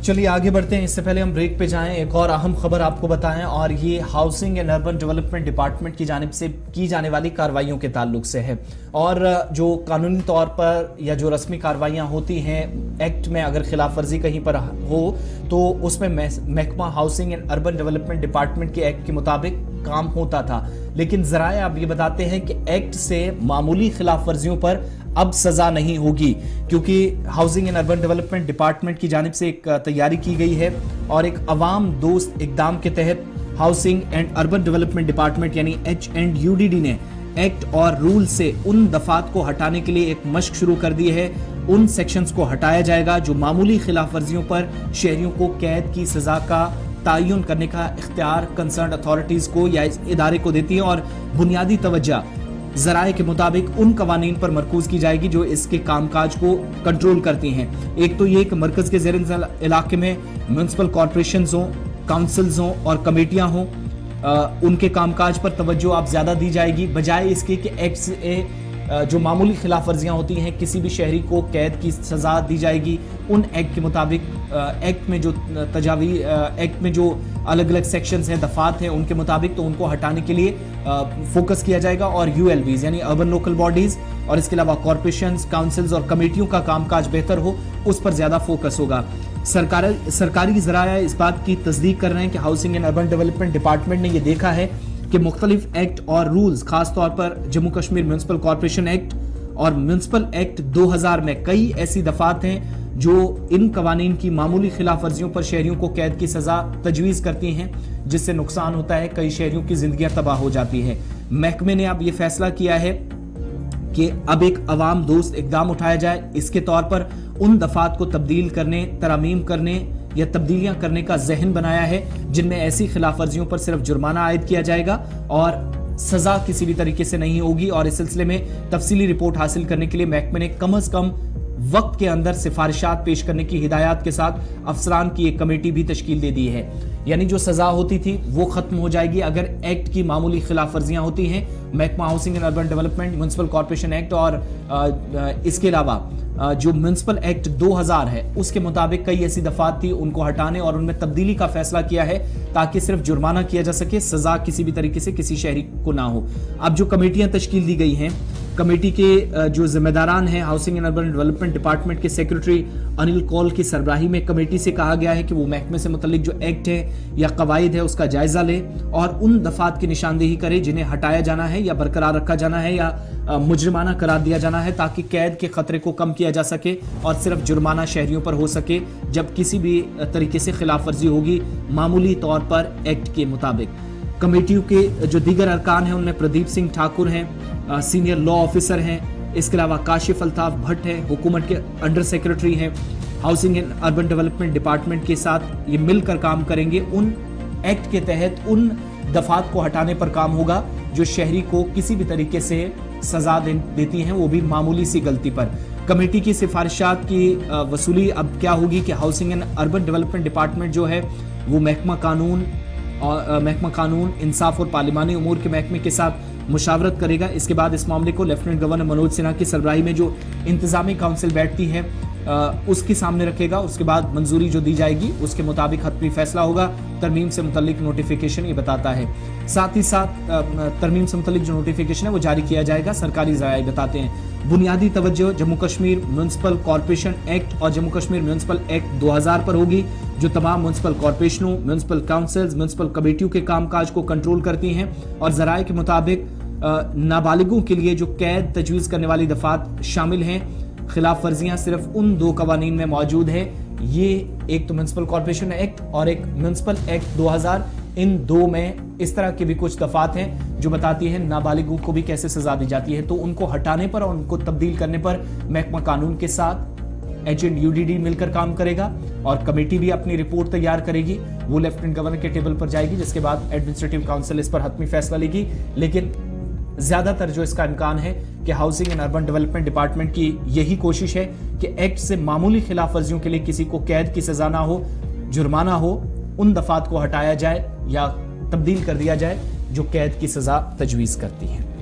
चलिए आगे बढ़ते हैं। इससे पहले हम ब्रेक पे जाएं, एक और अहम खबर आपको बताएं, और ये housing and urban development department की जानिब से की जाने वाली कार्रवाइयों के ताल्लुक से है। और जो कानूनी तौर पर या जो रस्मी कार्रवाइयां होती हैं एक्ट में, अगर खिलाफ वर्जी कहीं पर हो तो उसमें महकमा housing and urban development department के एक्ट के मुताबिक काम होता था। लेकिन जराए अब ये बताते हैं कि एक्ट से मामूली खिलाफ वर्जियों पर अब सजा नहीं होगी, क्योंकि housing and urban development department की जानिब से एक तैयारी की गई है और एक अवाम दोस्त इकदाम के तहत housing and urban development department यानी HNUDD ने एक्ट और रूल से उन दफात को हटाने के लिए एक मशक शुरू कर दी है। उन सेक्शंस को हटाया जाएगा जो मामूली खिलाफ वर्जियों पर शहरियों को कैद की सजा का तयन करने का इख्तियार कंसर्न अथॉरिटीज को या इस इदारे को देती है, और बुनियादी तवज्जो जराए के मुताबिक उन कवानीन पर मरकूज की जाएगी जो इसके कामकाज को कंट्रोल करती हैं। एक तो ये कि मरकज के ज़ेर इलाके में म्यूनसिपल कॉरपोरेशंस हों, काउंसिल्स हों और कमेटियां हों, उनके कामकाज पर तवज्जो आप ज़्यादा दी जाएगी, बजाय इसके कि एक्ट से जो मामूली खिलाफ वर्जियाँ होती हैं किसी भी शहरी को कैद की सज़ा दी जाएगी। उन एक्ट के मुताबिक एक्ट में जो एक्ट में जो अलग अलग सेक्शंस हैं, दफात हैं, उनके मुताबिक तो उनको हटाने के लिए फोकस किया जाएगा। और ULBs यानी अर्बन लोकल बॉडीज़ और इसके अलावा कॉरपोरेशंस, काउंसिल्स और कमेटियों का कामकाज बेहतर हो, उस पर ज़्यादा फोकस होगा। सरकारी ज़राया इस बात की तस्दीक कर रहे हैं कि housing and urban development department ने यह देखा है कि मुख्तलिफ एक्ट और रूल्स, खास तौर पर Jammu Kashmir municipal corporation act और म्यूनसिपल एक्ट 2000 में कई ऐसी दफात हैं जो इन कवानीन की मामूली खिलाफ वर्जियों पर शहरियों को कैद की सजा तजवीज़ करती हैं, जिससे नुकसान होता है, कई शहरियों की जिंदगियां तबाह हो जाती है। महकमे ने अब यह फैसला किया है कि अब एक अवाम दोस्त इकदाम उठाया जाए। इसके तौर पर उन दफात को तब्दील करने, तरमीम करने या तब्दीलियां करने का जहन बनाया है जिनमें ऐसी खिलाफ वर्जियों पर सिर्फ जुर्माना आयद किया जाएगा और सजा किसी भी तरीके से नहीं होगी। और इस सिलसिले में तफसीली रिपोर्ट हासिल करने के लिए महकमे ने कम अज कम वक्त के अंदर सिफारिशात पेश करने की हिदायत के साथ अफसरान की एक कमेटी भी तश्कील दे दी है। यानी जो सजा होती थी वो खत्म हो जाएगी अगर एक्ट की मामूली खिलाफ वर्जियां होती हैं। महकमा housing and urban development, municipal corporation act और इसके अलावा जो म्यूनसिपल एक्ट 2000 है उसके मुताबिक कई ऐसी दफात थी, उनको हटाने और उनमें तब्दीली का फैसला किया है ताकि सिर्फ जुर्माना किया जा सके, सजा किसी भी तरीके से किसी शहरी को ना हो। अब जो कमेटियां तश्कील दी गई हैं, कमेटी के जो जिम्मेदारान हैं, housing and urban development department के सेक्रेटरी अनिल कौल की सरबराही में कमेटी से कहा गया है कि वो महकमे से मुतल्लिक जो एक्ट है या कवायद है उसका जायजा ले और उन दफात की निशानदेही करे जिन्हें हटाया जाना है या बरकरार रखा जाना है या मुजरिमाना करार दिया जाना है, ताकि कैद के खतरे को कम किया जा सके और सिर्फ जुर्माना शहरियों पर हो सके जब किसी भी तरीके से खिलाफ वर्जी होगी मामूली तौर पर एक्ट के मुताबिक। कमेटियों के जो दीगर अरकान हैं उनमें प्रदीप सिंह ठाकुर हैं, सीनियर लॉ ऑफिसर हैं, इसके अलावा काशिफ अल्ताफ भट्ट हैं, हुकूमत के अंडर सेक्रेटरी हैं। Housing and urban development department के साथ ये मिलकर काम करेंगे। उन एक्ट के तहत उन दफात को हटाने पर काम होगा जो शहरी को किसी भी तरीके से सजा देती हैं, वो भी मामूली सी गलती पर। कमेटी की सिफारिशात की वसूली अब क्या होगी कि housing and urban development department जो है वो महकमा कानून, इंसाफ और पार्लिमानी उमूर के महकमे के साथ मुशावरत करेगा। इसके बाद इस मामले को लेफ्टिनेंट गवर्नर मनोज सिन्हा की सरबराही में जो इंतजामी काउंसिल बैठती है उसके सामने रखेगा। उसके बाद मंजूरी जो दी जाएगी उसके मुताबिक हतमी फैसला होगा। तरमीम से मुतल्लिक नोटिफिकेशन ये बताता है, साथ ही साथ तरमीम से मुतल्लिक जो नोटिफिकेशन है वो जारी किया जाएगा। सरकारी ज़राए बताते हैं बुनियादी तवज्जो Jammu Kashmir municipal corporation act और जम्मू कश्मीर म्यूनसिपल एक्ट 2000 पर होगी, जो तमाम म्यूनसिपल कॉरपोरेशनों, म्यूनसिपल काउंसिल्स, म्यूनसिपल कमेटियों के कामकाज को कंट्रोल करती हैं। और ज़राए के मुताबिक नाबालिगों के लिए जो कैद तजवीज़ करने वाली दफात शामिल हैं, खिलाफ वर्जियां सिर्फ उन दो कवानीन में मौजूद है। ये एक तो म्यूनसिपल कॉरपोरेशन एक्ट और एक म्यूनसिपल एक्ट 2000, इन दो में इस तरह की भी कुछ दफात हैं जो बताती है नाबालिगों को भी कैसे सजा दी जाती है। तो उनको हटाने पर और उनको तब्दील करने पर महकमा कानून के साथ HNUDD मिलकर काम करेगा और कमेटी भी अपनी रिपोर्ट तैयार करेगी। वो लेफ्टिनेंट गवर्नर के टेबल पर जाएगी, जिसके बाद एडमिनिस्ट्रेटिव काउंसिल इस पर हतमी फैसला लेगी। लेकिन ज्यादातर जो इसका इम्कान है कि housing and urban development department की यही कोशिश है कि एक्ट से मामूली खिलाफ वर्जियों के लिए किसी को कैद की सजा ना हो, जुर्माना हो, उन दफात को हटाया जाए या तब्दील कर दिया जाए जो कैद की सजा तजवीज़ करती हैं।